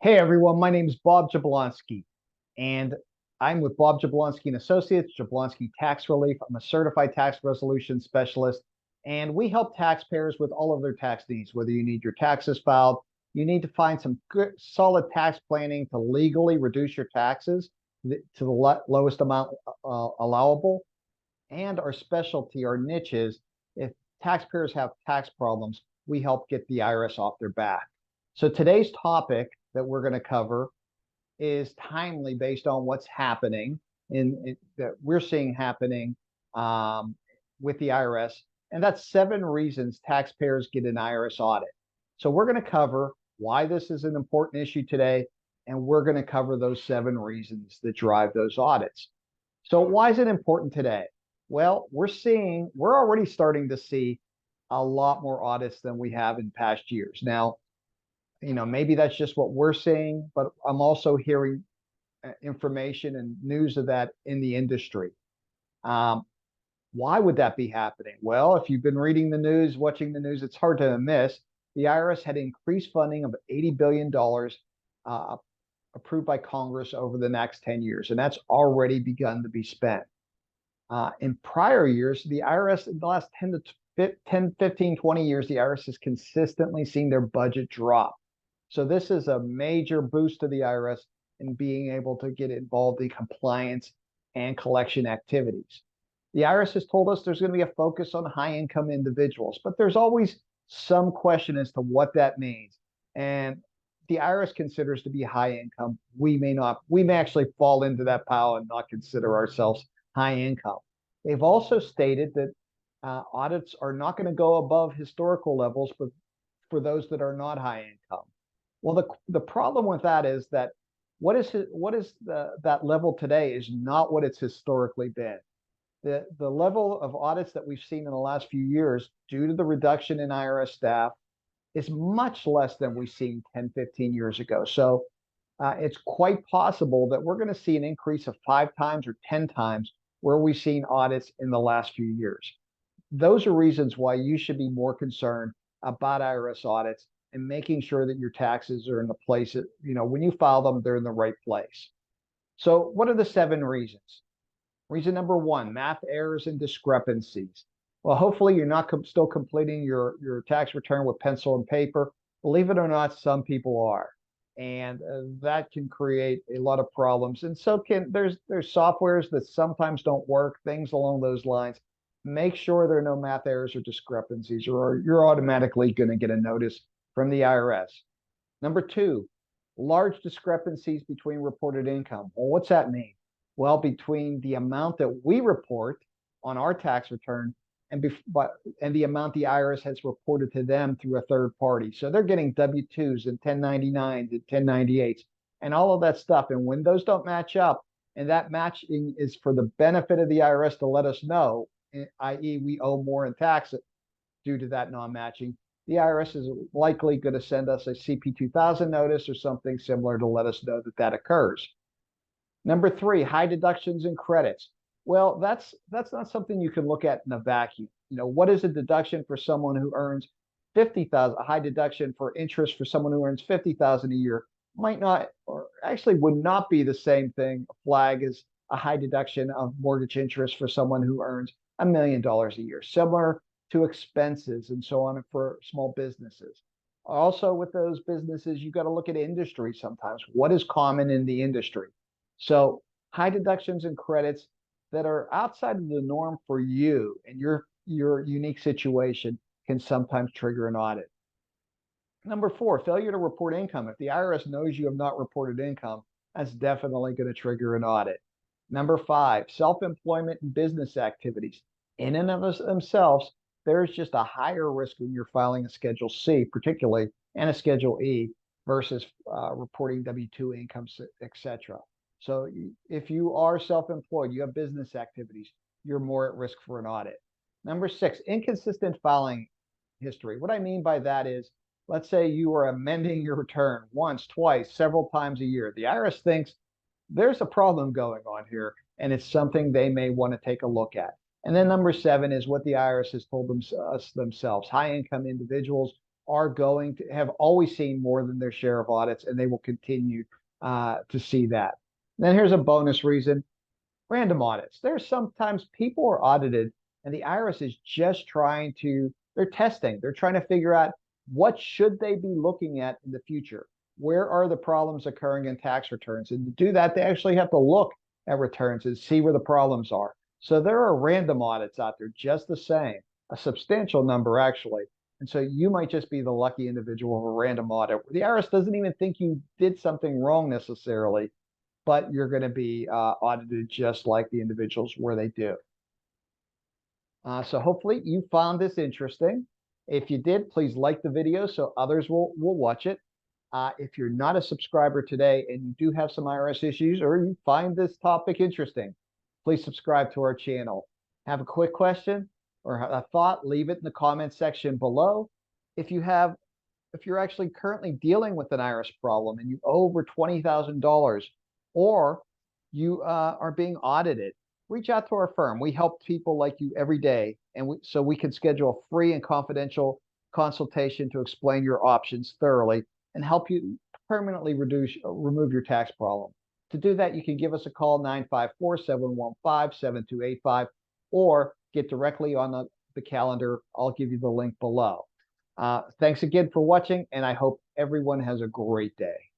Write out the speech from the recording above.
Hey everyone, my name is Bob Jablonsky, and I'm with Bob Jablonsky and Associates, Jablonsky Tax Relief. I'm a certified tax resolution specialist, and we help taxpayers with all of their tax needs. Whether you need your taxes filed, you need to find some good, solid tax planning to legally reduce your taxes to the lowest amount allowable, and our specialty, our niches. If taxpayers have tax problems, we help get the IRS off their back. So today's topic that we're going to cover is timely based on what's happening that we're seeing happening with the IRS, and that's 7 reasons taxpayers get an IRS audit. So we're going to cover why this is an important issue today, and we're going to cover those 7 reasons that drive those audits. So why is it important today? Well, we're already starting to see a lot more audits than we have in past years. Now, maybe that's just what we're seeing, but I'm also hearing information and news of that in the industry. Why would that be happening? Well, if you've been reading the news, watching the news, it's hard to miss. The IRS had increased funding of $80 billion approved by Congress over the next 10 years, and that's already begun to be spent. In prior years, the IRS, in the last 10, 15, 20 years, the IRS has consistently seen their budget drop. So this is a major boost to the IRS in being able to get involved in compliance and collection activities. The IRS has told us there's going to be a focus on high-income individuals, but there's always some question as to what that means. And the IRS considers to be high income. We may actually fall into that pile and not consider ourselves high income. They've also stated that audits are not going to go above historical levels, but for those that are not high income. Well, the problem with that is that that level today is not what it's historically been. The level of audits that we've seen in the last few years, due to the reduction in IRS staff, is much less than we've seen 10, 15 years ago. So it's quite possible that we're going to see an increase of 5 times or 10 times where we've seen audits in the last few years. Those are reasons why you should be more concerned about IRS audits and making sure that your taxes are in the place that, when you file them, they're in the right place. So what are the 7 reasons? Reason number 1, math errors and discrepancies. Well, hopefully you're not still completing your tax return with pencil and paper. Believe it or not, some people are. And that can create a lot of problems. And so there's softwares that sometimes don't work, things along those lines. Make sure there are no math errors or discrepancies, or you're automatically going to get a notice from the IRS. Number 2, large discrepancies between reported income. Well, what's that mean? Well, between the amount that we report on our tax return and the amount the IRS has reported to them through a third party. So they're getting W-2s and 1099s and 1098s and all of that stuff. And when those don't match up, and that matching is for the benefit of the IRS to let us know, i.e. we owe more in tax due to that non-matching, the IRS is likely going to send us a CP 2000 notice or something similar to let us know that that occurs. Number 3, high deductions and credits. Well, that's not something you can look at in a vacuum. What is a deduction for someone who earns 50,000? A high deduction for interest for someone who earns 50,000 a year might not, or actually would not be the same thing, a flag as a high deduction of mortgage interest for someone who earns $1 million a year, similar to expenses and so on for small businesses. Also, with those businesses, you got to look at industry sometimes. What is common in the industry? So high deductions and credits that are outside of the norm for you and your unique situation can sometimes trigger an audit. Number 4, failure to report income. If the IRS knows you have not reported income, that's definitely going to trigger an audit. Number 5, self-employment and business activities. In and of themselves, there's just a higher risk when you're filing a Schedule C, particularly, and a Schedule E versus reporting W-2 incomes, etc. So if you are self-employed, you have business activities, you're more at risk for an audit. Number 6, inconsistent filing history. What I mean by that is, let's say you are amending your return once, twice, several times a year. The IRS thinks there's a problem going on here, and it's something they may want to take a look at. And then number 7 is what the IRS has told us themselves. High income individuals are going to have always seen more than their share of audits, and they will continue to see that. And then here's a bonus reason: random audits. There's sometimes people are audited and the IRS is just trying to, they're testing, they're trying to figure out what should they be looking at in the future. Where are the problems occurring in tax returns? And to do that, they actually have to look at returns and see where the problems are. So there are random audits out there just the same, a substantial number actually. And so you might just be the lucky individual of a random audit. The IRS doesn't even think you did something wrong necessarily, but you're going to be audited just like the individuals where they do. So hopefully you found this interesting. If you did, please like the video so others will watch it. If you're not a subscriber today and you do have some IRS issues or you find this topic interesting, please subscribe to our channel. Have a quick question or a thought, leave it in the comment section below. If you're actually currently dealing with an IRS problem and you owe over $20,000 or you are being audited, reach out to our firm. We help people like you every day, and so we can schedule a free and confidential consultation to explain your options thoroughly and help you permanently remove your tax problem. To do that, you can give us a call, 954-715-7285, or get directly on the calendar. I'll give you the link below. Thanks again for watching, and I hope everyone has a great day.